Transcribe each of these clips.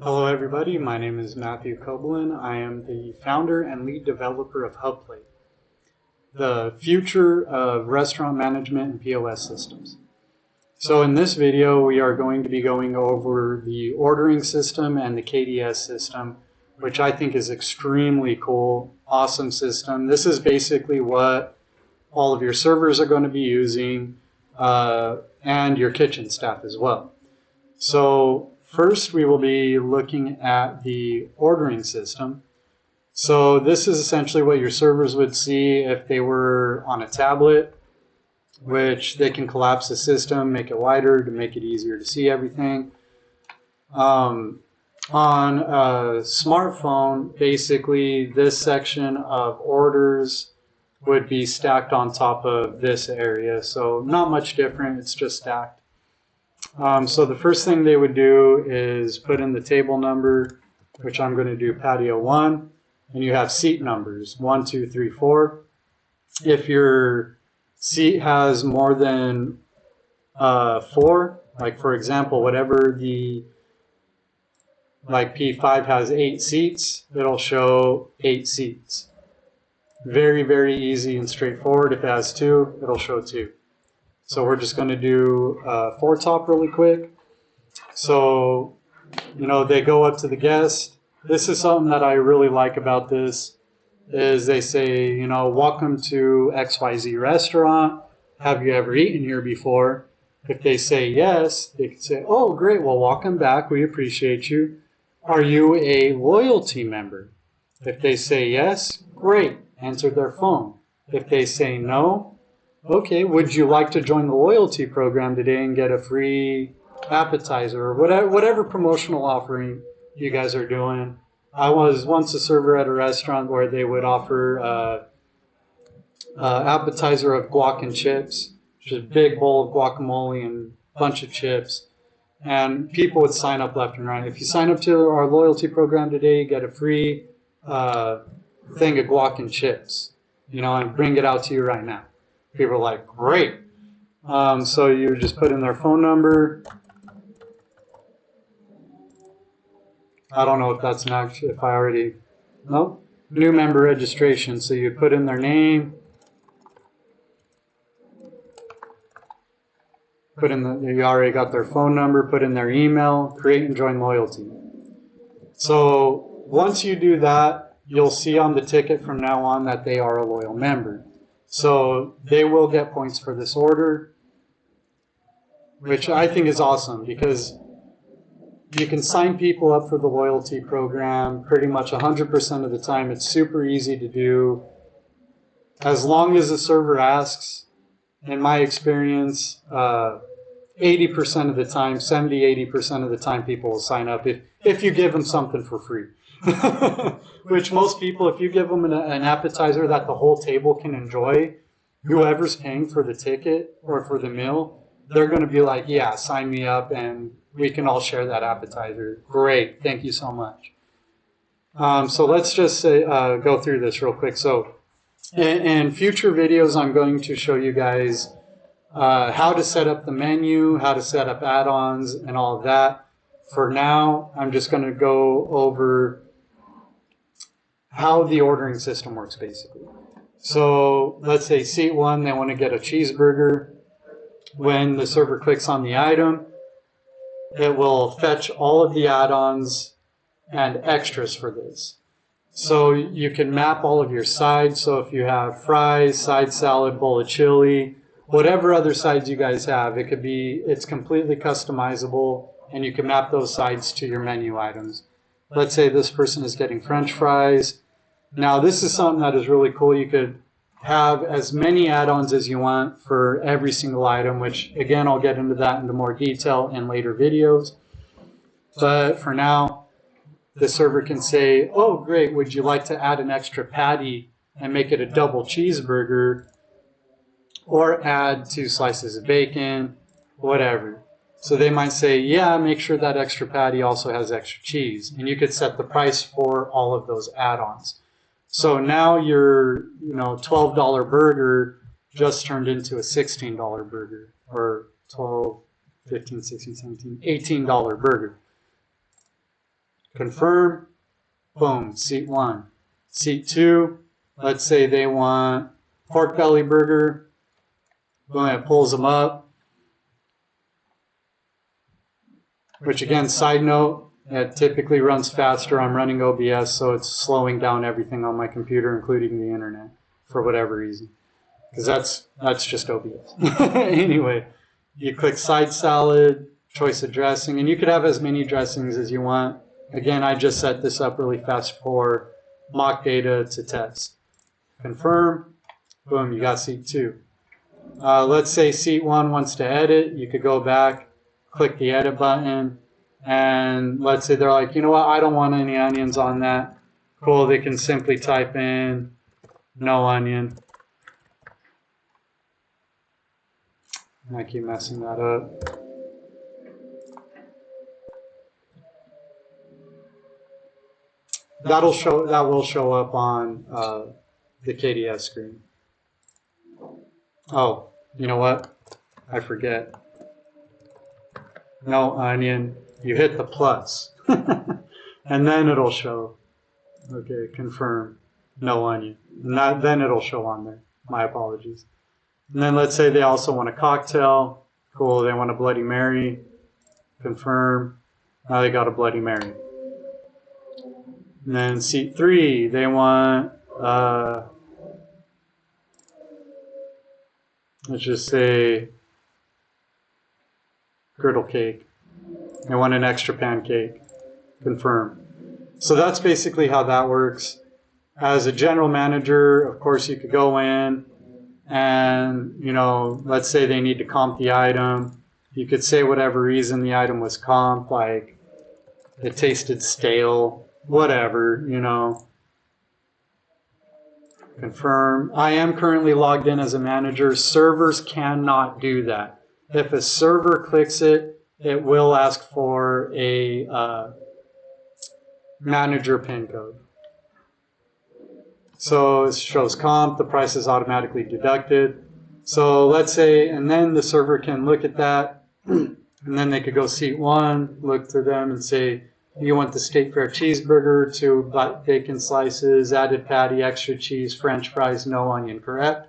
Hello everybody, my name is Matthew Koblin. I am the founder and lead developer of HubPlate, the future of restaurant management and POS systems. So in this video, we are going to be going over the ordering system and the KDS system, which I think is extremely cool, awesome system. This is basically what all of your servers are going to be using and your kitchen staff as well. So first, we will be looking at the ordering system. So this is essentially what your servers would see if they were on a tablet, which they can collapse the system, make it wider to make it easier to see everything. On a smartphone, basically this section of orders would be stacked on top of this area. So not much different, it's just stacked. So the first thing they would do is put in the table number, which I'm going to do patio 1, and you have seat numbers 1, 2, 3, 4. If your seat has more than 4, like for example, whatever the P5 has 8 seats, it'll show 8 seats. Very, very easy and straightforward. If it has 2, it'll show 2. So we're just going to do 4 top really quick. So, they go up to the guest. This is something that I really like about this is they say, welcome to XYZ restaurant. Have you ever eaten here before? If they say yes, they can say, oh, great. Well, welcome back. We appreciate you. Are you a loyalty member? If they say yes, great. Answer their phone. If they say no, okay, would you like to join the loyalty program today and get a free appetizer or whatever promotional offering you guys are doing? I was once a server at a restaurant where they would offer appetizer of guac and chips, which is a big bowl of guacamole and a bunch of chips. And people would sign up left and right. If you sign up to our loyalty program today, you get a free thing of guac and chips, and bring it out to you right now. People are like, great. So you just put in their phone number. I don't know if that's next, if I already, nope. New member registration. So you put in their name. You already got their phone number, put in their email, create and join loyalty. So once you do that, you'll see on the ticket from now on that they are a loyal member. So they will get points for this order, which I think is awesome because you can sign people up for the loyalty program pretty much 100% of the time. It's super easy to do. As long as the server asks, in my experience, 80% of the time, 70-80% of the time people will sign up if you give them something for free. Which most people, if you give them an appetizer that the whole table can enjoy, whoever's paying for the ticket or for the meal, they're going to be like, yeah, sign me up and we can all share that appetizer. Great, thank you so much. So let's just go through this real quick. So in future videos, I'm going to show you guys how to set up the menu, how to set up add-ons and all of that. For now, I'm just going to go over how the ordering system works, basically. So let's say seat 1, they want to get a cheeseburger. When the server clicks on the item, it will fetch all of the add-ons and extras for this. So you can map all of your sides. So if you have fries, side salad, bowl of chili, whatever other sides you guys have, it's completely customizable, and you can map those sides to your menu items. Let's say this person is getting French fries. Now this is something that is really cool. You could have as many add-ons as you want for every single item, which again, I'll get into that into more detail in later videos. But for now, the server can say, oh great, would you like to add an extra patty and make it a double cheeseburger, or add 2 slices of bacon, whatever. So they might say, yeah, make sure that extra patty also has extra cheese. And you could set the price for all of those add-ons. So now your $12 burger just turned into a $16 burger, or 12, 15, 16, 17, $18 burger. Confirm. Boom, seat 1. Seat 2, let's say they want pork belly burger. Boom, it pulls them up. Which again, side note, it typically runs faster. I'm running OBS, so it's slowing down everything on my computer, including the internet, for whatever reason. Because that's just OBS. Anyway, you click side salad, choice of dressing, and you could have as many dressings as you want. Again, I just set this up really fast for mock data to test. Confirm. Boom, you got seat 2. Let's say seat 1 wants to edit. You could go back, click the edit button, and let's say they're like, you know what, I don't want any onions on that. Cool, they can simply type in no onion. I keep messing that up. That will show up on the KDS screen. Oh, you know what? I forget. No onion. You hit the plus. And then it'll show. Okay, confirm. No onion. Then it'll show on there. My apologies. And then let's say they also want a cocktail. Cool, they want a Bloody Mary. Confirm. Now they got a Bloody Mary. And then seat 3, they want, let's just say, griddle cake. They want an extra pancake. Confirm. So that's basically how that works. As a general manager, of course, you could go in and, you know, let's say they need to comp the item. You could say whatever reason the item was comped, like it tasted stale, whatever, you know. Confirm. I am currently logged in as a manager. Servers cannot do that. If a server clicks it, it will ask for a manager pin code. So it shows comp, the price is automatically deducted. So let's say, and then the server can look at that, and then they could go seat 1, look to them and say, you want the State Fair cheeseburger, 2 bacon slices, added patty, extra cheese, French fries, no onion, correct?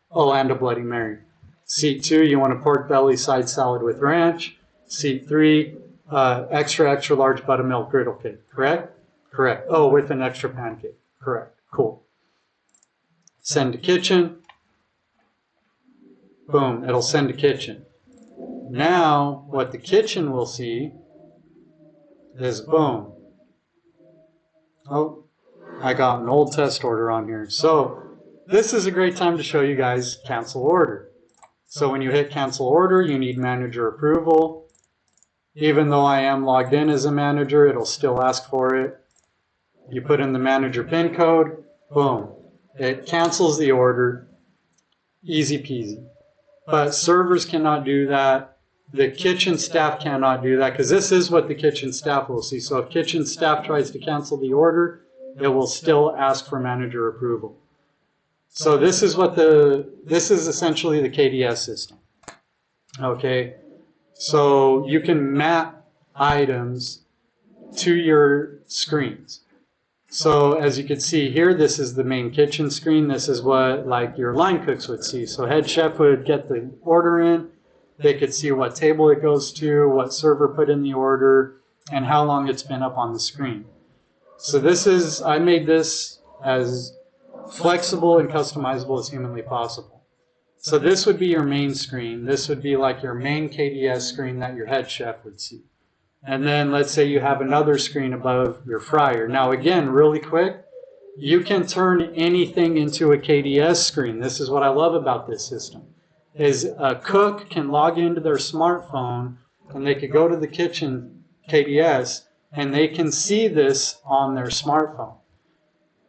Oh, and a Bloody Mary. Seat 2, you want a pork belly side salad with ranch. Seat 3, extra large buttermilk griddle cake, correct? Correct. Oh, with an extra pancake, correct. Cool. Send to kitchen. Boom, it'll send to kitchen. Now, what the kitchen will see is boom. Oh, I got an old test order on here. So this is a great time to show you guys cancel order. So when you hit cancel order, you need manager approval. Even though I am logged in as a manager, it'll still ask for it. You put in the manager pin code, boom. It cancels the order, easy peasy. But servers cannot do that. The kitchen staff cannot do that because this is what the kitchen staff will see. So if kitchen staff tries to cancel the order, it will still ask for manager approval. So this is essentially the KDS system. Okay, so you can map items to your screens. So as you can see here, this is the main kitchen screen. This is what like your line cooks would see. So head chef would get the order in. They could see what table it goes to, what server put in the order, and how long it's been up on the screen. So I made this as flexible and customizable as humanly possible. So this would be your main screen. This would be like your main KDS screen that your head chef would see. And then let's say you have another screen above your fryer. Now again, really quick, you can turn anything into a KDS screen. This is what I love about this system, is a cook can log into their smartphone and they could go to the kitchen KDS and they can see this on their smartphone.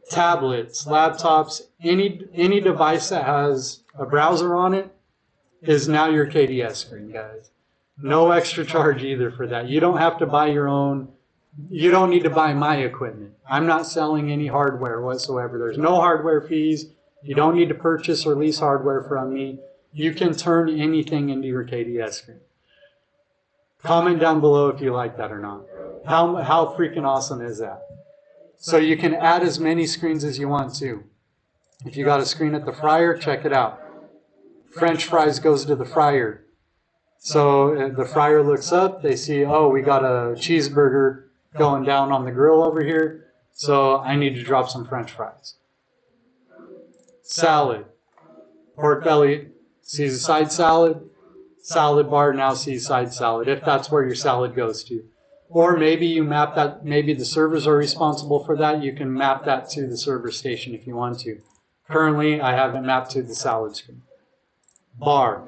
Tablets, laptops, any device that has a browser on it is now your KDS screen, guys. No extra charge either for that. You don't have to buy your own. You don't need to buy my equipment. I'm not selling any hardware whatsoever. There's no hardware fees. You don't need to purchase or lease hardware from me. You can turn anything into your KDS screen. Comment down below if you like that or not. How freaking awesome is that? So you can add as many screens as you want to. If you got a screen at the fryer, check it out. French fries goes to the fryer. So the fryer looks up, they see, oh, we got a cheeseburger going down on the grill over here, so I need to drop some French fries. Salad. Pork belly sees a side salad. Salad bar now sees side salad, if that's where your salad goes to. Or maybe you map that, maybe the servers are responsible for that. You can map that to the server station if you want to. Currently, I have it mapped to the salad screen. Bar.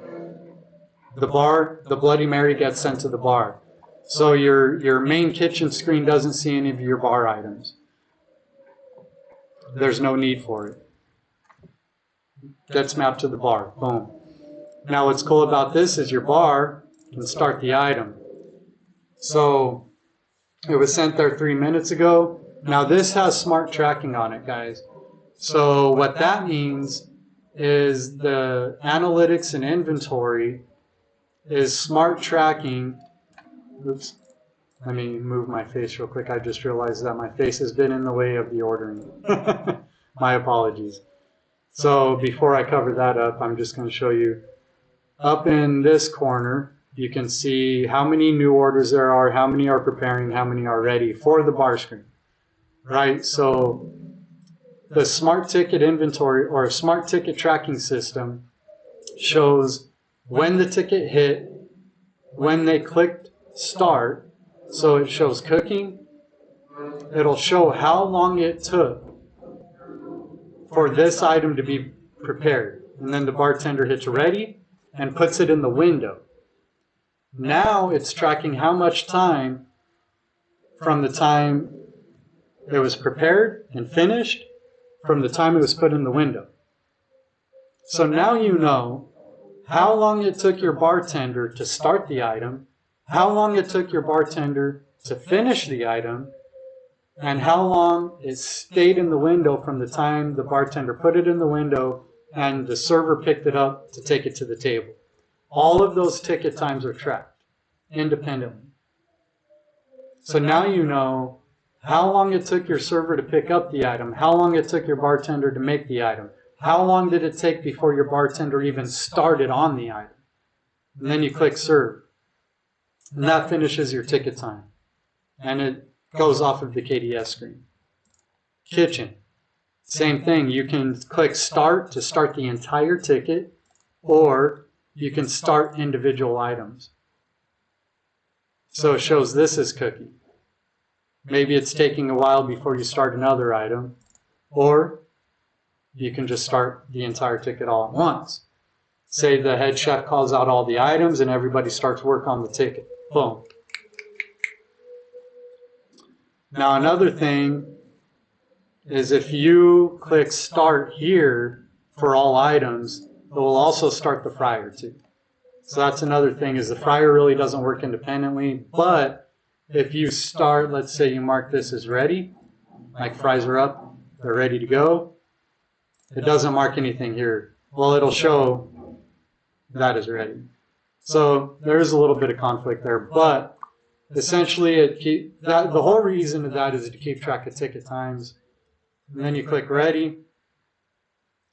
The bar, the Bloody Mary gets sent to the bar. So your main kitchen screen doesn't see any of your bar items. There's no need for it. Gets mapped to the bar. Boom. Now what's cool about this is your bar can start the item. So it was sent there 3 minutes ago. Now this has smart tracking on it, guys. So what that means is the analytics and inventory is smart tracking. Oops. Let me move my face real quick. I just realized that my face has been in the way of the ordering. My apologies. So before I cover that up, I'm just going to show you. Up in this corner, you can see how many new orders there are, how many are preparing, how many are ready for the bar screen. Right? So the smart ticket inventory or smart ticket tracking system shows when the ticket hit, when they clicked start, so it shows cooking. It'll show how long it took for this item to be prepared. And then the bartender hits ready and puts it in the window. Now it's tracking how much time from the time it was prepared and finished from the time it was put in the window. So now you know how long it took your bartender to start the item, how long it took your bartender to finish the item, and how long it stayed in the window from the time the bartender put it in the window and the server picked it up to take it to the table. All of those ticket times are tracked independently. So now you know how long it took your server to pick up the item, how long it took your bartender to make the item, how long did it take before your bartender even started on the item. And then you click serve. And that finishes your ticket time. And it goes off of the KDS screen. Kitchen. Same thing. You can click start to start the entire ticket, or you can start individual items. So it shows this is cooking. Maybe it's taking a while before you start another item, or you can just start the entire ticket all at once. Say the head chef calls out all the items and everybody starts work on the ticket. Boom. Now another thing is if you click start here for all items, it will also start the fryer too. So that's another thing, is the fryer really doesn't work independently, but if you start, let's say you mark this as ready, like fries are up, they're ready to go, it doesn't mark anything here. Well, it'll show that is ready. So there is a little bit of conflict there, but essentially the whole reason of that is to keep track of ticket times. And then you click ready,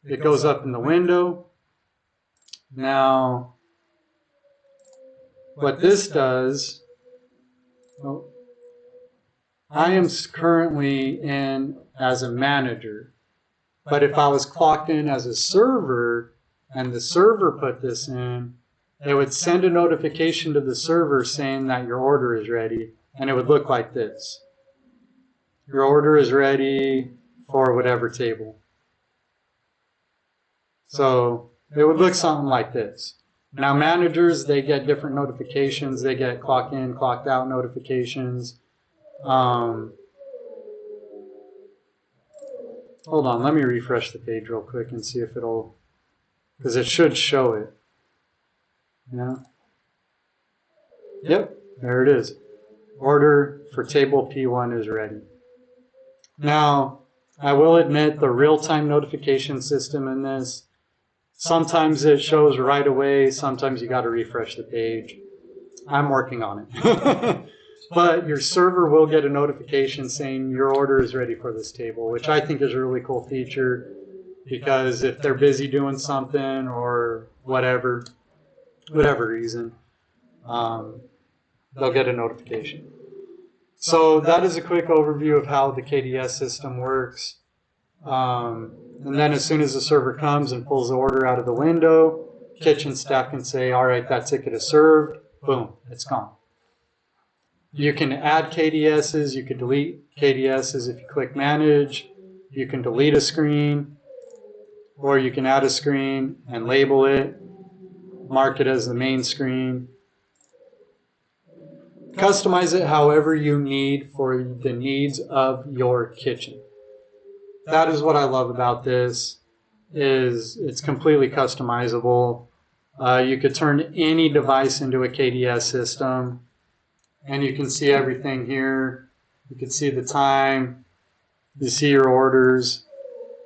it goes up in the window. Now, what this does, well, I am currently in as a manager, but if I was clocked in as a server and the server put this in, it would send a notification to the server saying that your order is ready, and it would look like this. Your order is ready for whatever table. So it would look something like this. Now managers, they get different notifications. They get clock in, clocked out notifications. Hold on, let me refresh the page real quick and see if it'll, because it should show it. Yeah. Yep, there it is. Order for table P1 is ready. Now, I will admit the real-time notification system in this, sometimes it shows right away, sometimes you got to refresh the page. I'm working on it. But your server will get a notification saying your order is ready for this table, which I think is a really cool feature, because if they're busy doing something or whatever reason, they'll get a notification. So that is a quick overview of how the KDS system works. And then as soon as the server comes and pulls the order out of the window, kitchen staff can say, all right, that ticket is served. Boom, it's gone. You can add KDSs. You can delete KDSs if you click Manage. You can delete a screen, or you can add a screen and label it, mark it as the main screen. Customize it however you need for the needs of your kitchen. That is what I love about this, is it's completely customizable. You could turn any device into a KDS system, and you can see everything here. You can see the time, you see your orders.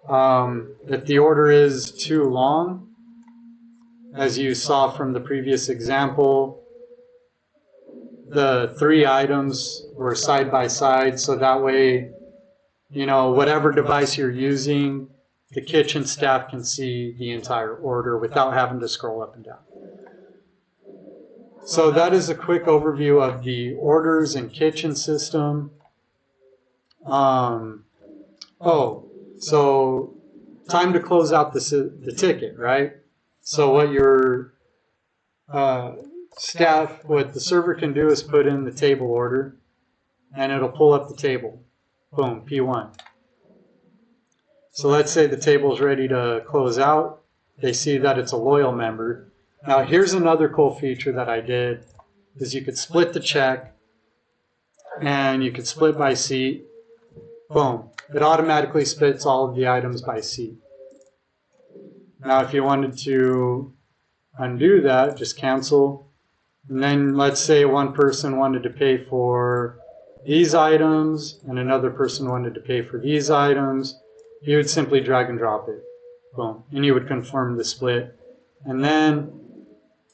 If the order is too long, as you saw from the previous example, the 3 items were side by side, so that way, you know, whatever device you're using, the kitchen staff can see the entire order without having to scroll up and down. So that is a quick overview of the orders and kitchen system. So time to close out the ticket, right? So what your what the server can do is put in the table order, and it'll pull up the table. Boom, P1. So let's say the table is ready to close out. They see that it's a loyal member. Now here's another cool feature that I did, is you could split the check, and you could split by seat. Boom. It automatically splits all of the items by seat. Now if you wanted to undo that, just cancel. And then let's say one person wanted to pay for these items and another person wanted to pay for these items. You would simply drag and drop it. Boom. And you would confirm the split. And then,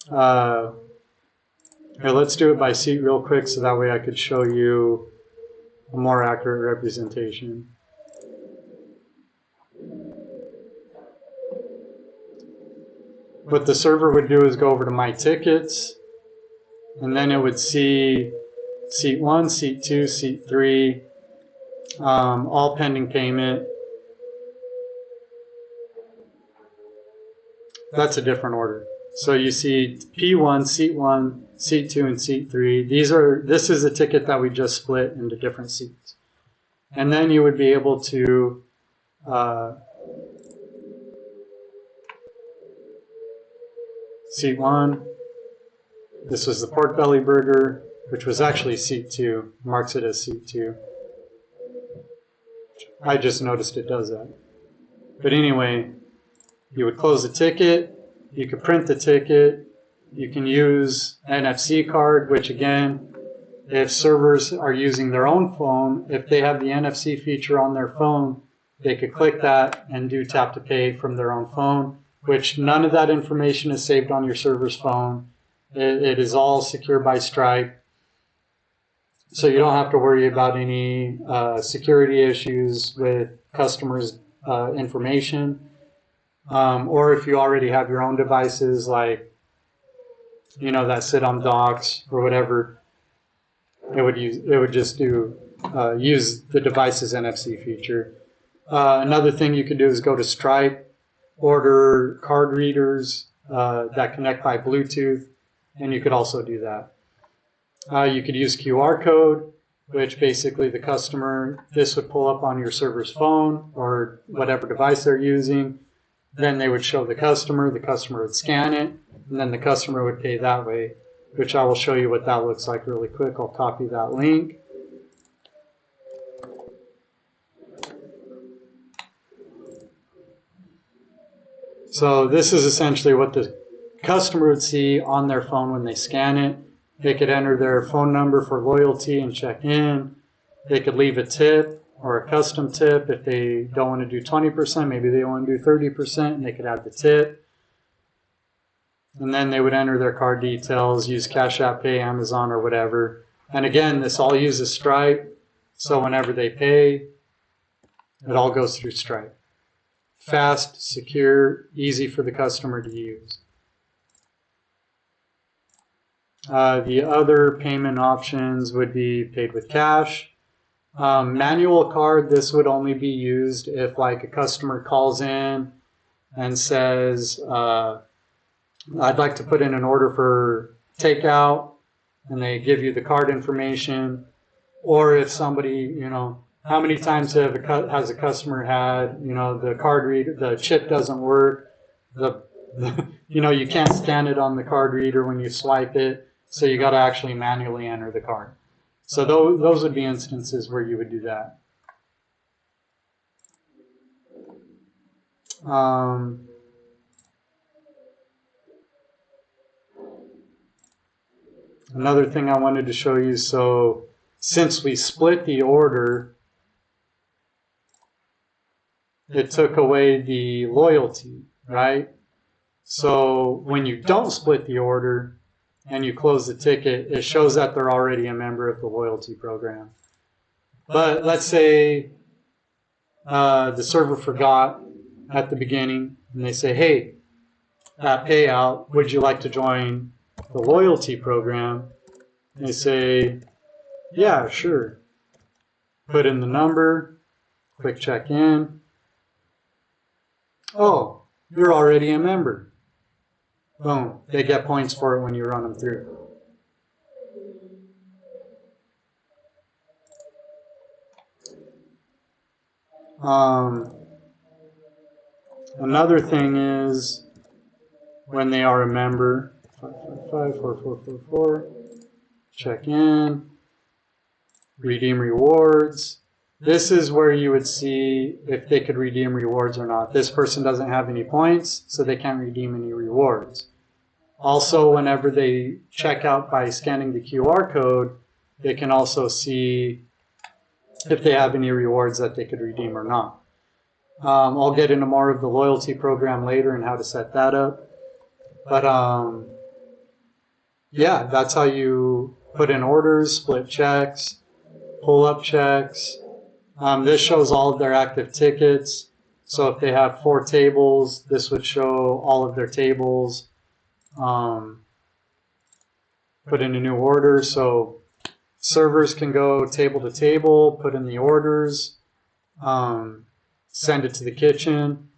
here, let's do it by seat real quick so that way I could show you a more accurate representation. What the server would do is go over to My Tickets, and then it would see seat 1, seat 2, seat 3, all pending payment. That's a different order. So you see P1, seat 1, seat 2, and seat 3. This is a ticket that we just split into different seats. And then you would be able to seat 1, this was the pork belly burger, which was actually seat 2, marks it as seat 2. I just noticed it does that. But anyway, you would close the ticket, you could print the ticket, you can use NFC card, which again, if servers are using their own phone, if they have the NFC feature on their phone, they could click that and do tap to pay from their own phone, which none of that information is saved on your server's phone. It is all secure by Stripe. So you don't have to worry about any security issues with customers' information. Or if you already have your own devices, like, you know, that sit on docks or whatever, it would just use the device's NFC feature. Another thing you could do is go to Stripe, order card readers that connect by Bluetooth, and you could also do that. You could use QR code, which basically the customer, this would pull up on your server's phone or whatever device they're using. Then they would show the customer would scan it, and then the customer would pay that way, which I will show you what that looks like really quick. I'll copy that link. So this is essentially what the customer would see on their phone when they scan it. They could enter their phone number for loyalty and check in. They could leave a tip or a custom tip if they don't want to do 20%, maybe they want to do 30%, and they could add the tip. And then they would enter their card details, use Cash App Pay, Amazon, or whatever. And again, this all uses Stripe, so whenever they pay, it all goes through Stripe. Fast, secure, easy for the customer to use. The other payment options would be paid with cash. Manual card, this would only be used if like a customer calls in and says, I'd like to put in an order for takeout, and they give you the card information. Or if somebody, you know, how many times has a customer had, you know, the card reader, the chip doesn't work, you know, you can't scan it on the card reader when you swipe it, so you got to actually manually enter the card. So those would be instances where you would do that. Another thing I wanted to show you, so since we split the order, it took away the loyalty, right? So when you don't split the order and you close the ticket, it shows that they're already a member of the loyalty program. But let's say the server forgot at the beginning, and they say, hey, at payout, would you like to join the loyalty program? And they say, yeah, sure. Put in the number, click check in. Oh, you're already a member. Boom, they get points for it when you run them through. Another thing is when they are a member, 555-4444, check in, redeem rewards. This is where you would see if they could redeem rewards or not. This person doesn't have any points, so they can't redeem any rewards. Also, whenever they check out by scanning the QR code, they can also see if they have any rewards that they could redeem or not. I'll get into more of the loyalty program later and how to set that up. But yeah, that's how you put in orders, split checks, pull up checks. This shows all of their active tickets. So if they have 4 tables, this would show all of their tables. Put in a new order. So servers can go table to table, put in the orders, send it to the kitchen.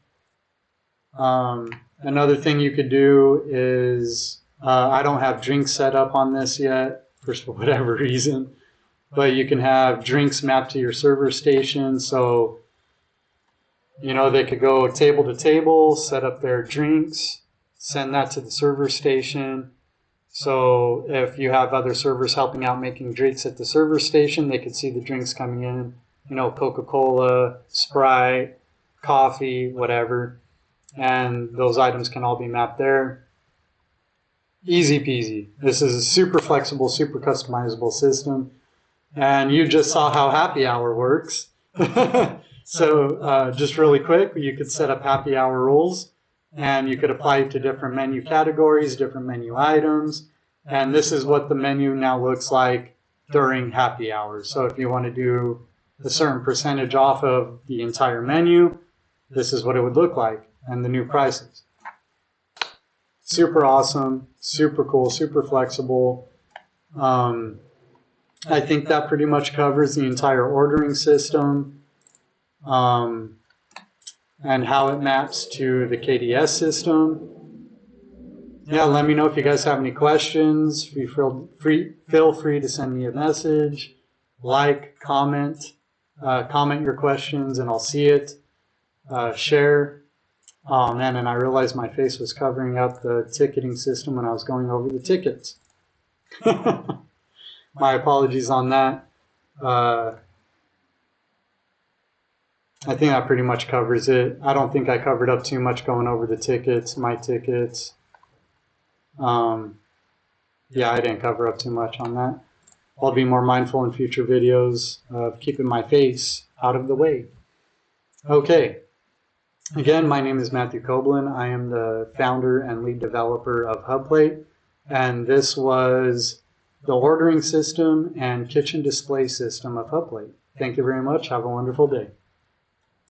Another thing you could do is, I don't have drinks set up on this yet, for whatever reason, but you can have drinks mapped to your server station. So, you know, they could go table to table, set up their drinks, send that to the server station. So if you have other servers helping out making drinks at the server station, they could see the drinks coming in, you know, Coca-Cola, Sprite, coffee, whatever. And those items can all be mapped there. Easy peasy. This is a super flexible, super customizable system. And you just saw how happy hour works. So just really quick, you could set up happy hour rules, and you could apply it to different menu categories, different menu items. And this is what the menu now looks like during happy hours. So if you want to do a certain percentage off of the entire menu, this is what it would look like, and the new prices. Super awesome, super cool, super flexible. I think that pretty much covers the entire ordering system, and how it maps to the KDS system. Yeah, let me know if you guys have any questions. Feel free to send me a message, like, comment your questions, and I'll see it. Share. Oh man, and I realized my face was covering up the ticketing system when I was going over the tickets. My apologies on that. I think that pretty much covers it. I don't think I covered up too much going over the tickets, my tickets. Yeah, I didn't cover up too much on that. I'll be more mindful in future videos of keeping my face out of the way. Okay. Again, my name is Matthew Koblin. I am the founder and lead developer of HubPlate. And this was the ordering system and kitchen display system of HubPlate. Thank you very much. Have a wonderful day.